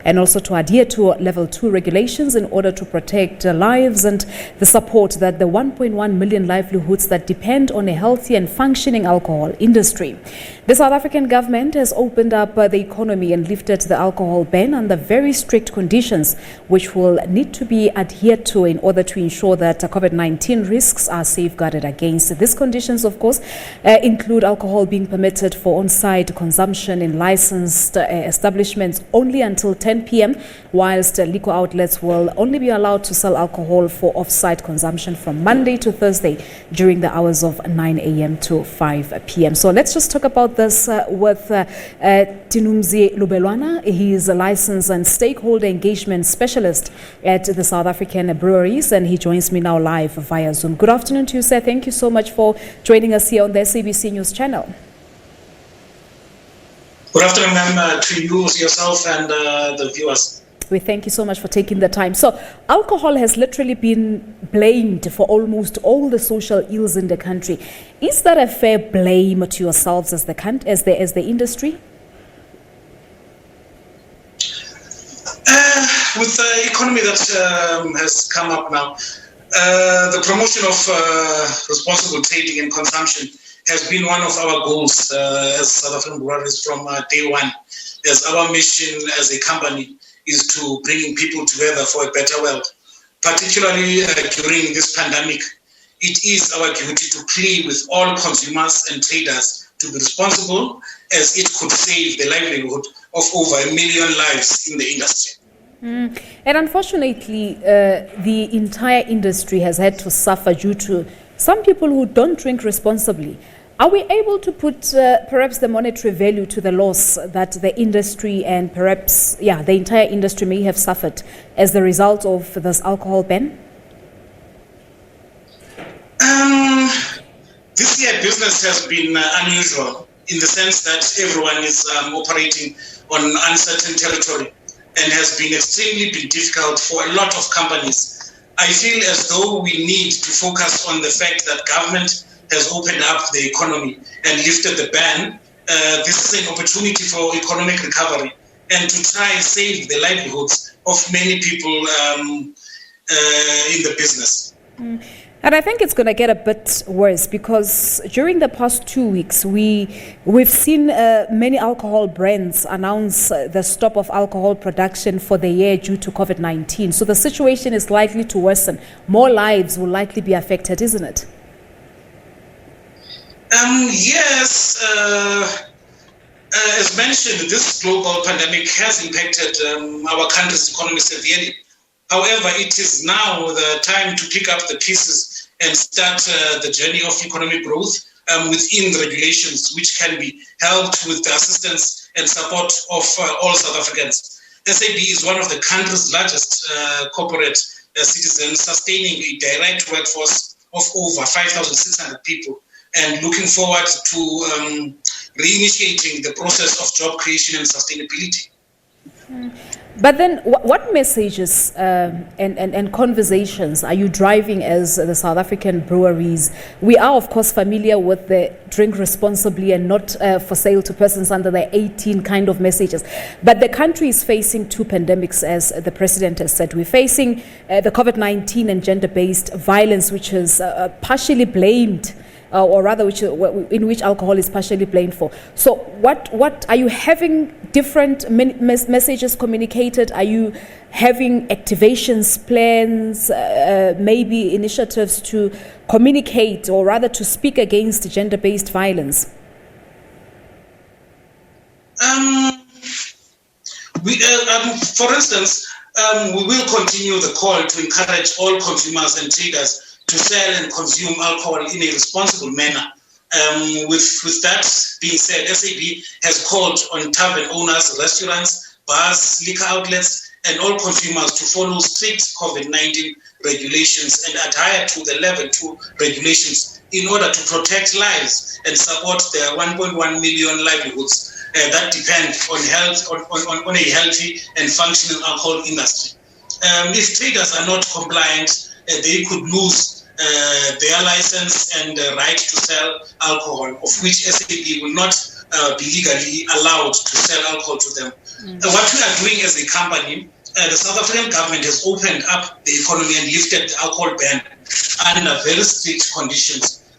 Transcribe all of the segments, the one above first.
and also to adhere to level 2 regulations in order to protect lives and the support that the 1.1 million livelihoods that depend on a healthy and functioning alcohol industry. The South African government has opened up the economy and lifted the alcohol ban under very strict conditions, which will need to be adhered to in order to ensure that COVID-19 risks are safeguarded against. These conditions, of course, include alcohol being permitted for on-site consumption in licensed establishments only until 10 p.m., whilst liquor outlets will only be allowed to sell alcohol for off-site consumption from Monday to Thursday during the hours of 9 a.m. to 5 p.m. So let's just talk about this with Tinumzi Lubelwana. He is a license and stakeholder engagement specialist at the South African breweries, and he joins me now live via Zoom. Good afternoon to you, sir. Thank you so much for joining us here on the SABC News channel. Good afternoon, ma'am, to you, yourself, and the viewers. We thank you so much for taking the time. So, alcohol has literally been blamed for almost all the social ills in the country. Is that a fair blame to yourselves as the industry? With the economy that has come up now, the promotion of responsible trading and consumption has been one of our goals as South African breweries from day one. As our mission as a company is to bring people together for a better world. Particularly during this pandemic, it is our duty to plead with all consumers and traders to be responsible, as it could save the livelihood of over 1 million lives in the industry. And unfortunately, the entire industry has had to suffer due to some people who don't drink responsibly. Are we able to put perhaps the monetary value to the loss that the industry and perhaps, the entire industry may have suffered as the result of this alcohol ban? This year business has been unusual in the sense that everyone is operating on uncertain territory and has been extremely difficult for a lot of companies. I feel as though we need to focus on the fact that government has opened up the economy and lifted the ban. This is an opportunity for economic recovery and to try and save the livelihoods of many people in the business. And I think it's going to get a bit worse because during the past 2 weeks, we've seen many alcohol brands announce the stop of alcohol production for the year due to COVID-19. So the situation is likely to worsen. More lives will likely be affected, isn't it? Yes. As mentioned, this global pandemic has impacted our country's economy severely. However, it is now the time to pick up the pieces and start the journey of economic growth within the regulations, which can be helped with the assistance and support of all South Africans. SAB is one of the country's largest corporate citizens, sustaining a direct workforce of over 5,600 people, and looking forward to reinitiating the process of job creation and sustainability. But then what messages and conversations are you driving as the South African breweries? We are, of course, familiar with the drink responsibly and not for sale to persons under the 18 kind of messages. But the country is facing two pandemics, as the president has said. We're facing the COVID-19 and gender-based violence, which is partially blamed or rather in which alcohol is partially blamed for. So what are you having different messages communicated? Are you having activations plans, maybe initiatives to communicate or rather to speak against gender-based violence? For instance, we will continue the call to encourage all consumers and traders to sell and consume alcohol in a responsible manner. With that being said, SAB has called on tavern owners, restaurants, bars, liquor outlets, and all consumers to follow strict COVID-19 regulations and adhere to the level 2 regulations in order to protect lives and support the 1.1 million livelihoods that depend on a healthy and functional alcohol industry. If traders are not compliant, they could lose their license and the right to sell alcohol, of which SAB will not be legally allowed to sell alcohol to them. What we are doing as a company, the South African government has opened up the economy and lifted the alcohol ban under very strict conditions,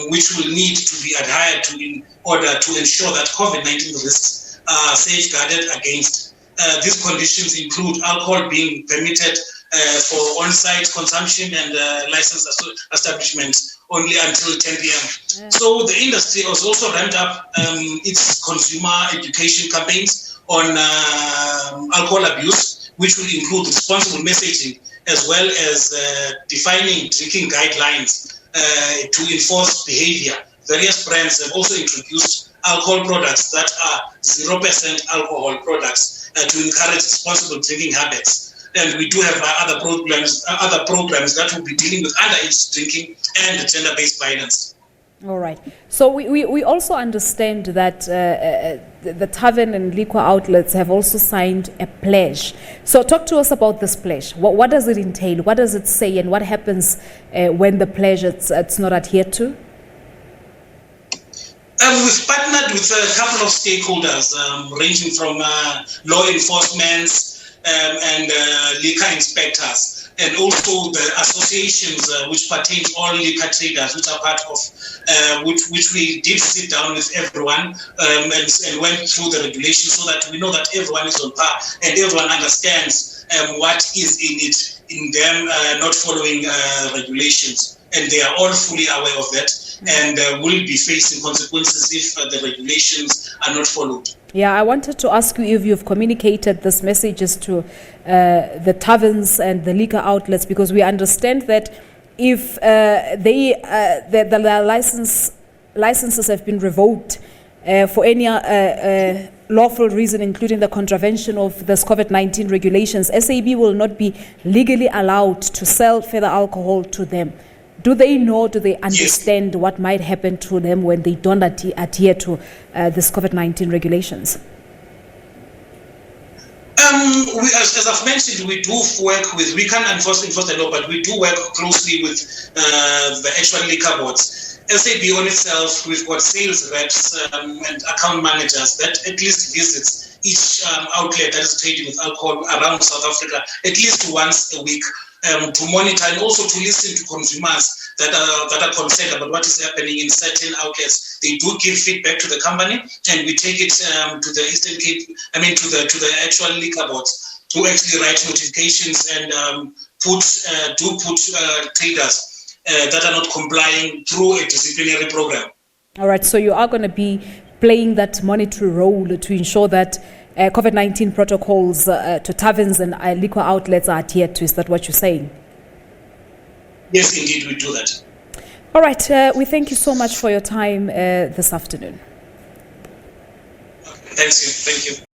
which will need to be adhered to in order to ensure that COVID-19 risks are safeguarded against. These conditions include alcohol being permitted for on-site consumption and licensed establishments only until 10 p.m. So the industry has also ramped up its consumer education campaigns on alcohol abuse, which will include responsible messaging as well as defining drinking guidelines to enforce behavior. Various brands have also introduced alcohol products that are 0% alcohol products to encourage responsible drinking habits. And we do have other programs that will be dealing with underage drinking and gender-based violence. All right. So we also understand that the tavern and liquor outlets have also signed a pledge. So talk to us about this pledge. What does it entail? What does it say? And what happens when the pledge it's not adhered to? We've partnered with a couple of stakeholders, ranging from law enforcement and liquor inspectors, and also the associations which pertain to all liquor traders, which are part of which we did sit down with everyone and went through the regulations so that we know that everyone is on par and everyone understands what is in it in them not following regulations, and they are all fully aware of that and will be facing consequences if the regulations are not followed. Yeah, I wanted to ask you if you've communicated this messages to the taverns and the liquor outlets, because we understand that if the licenses have been revoked for any lawful reason, including the contravention of this COVID-19 regulations, SAB will not be legally allowed to sell further alcohol to them. Do they know, do they understand what might happen to them when they don't adhere to this COVID-19 regulations? As I've mentioned, we do work with, we can't enforce the law, but we do work closely with the actual liquor boards. SAB on itself, we've got sales reps and account managers that at least visits each outlet that is trading with alcohol around South Africa at least once a week. To monitor and also to listen to consumers that are concerned about what is happening in certain outlets. They do give feedback to the company, and we take it to the Eastern Cape. To the actual liquor boards who actually write notifications and put traders that are not complying through a disciplinary program. All right. So you are going to be playing that monitoring role to ensure that COVID-19 protocols to taverns and liquor outlets are adhered to. Is that what you're saying? Yes, indeed, we do that. All right. We thank you so much for your time this afternoon. Thank you.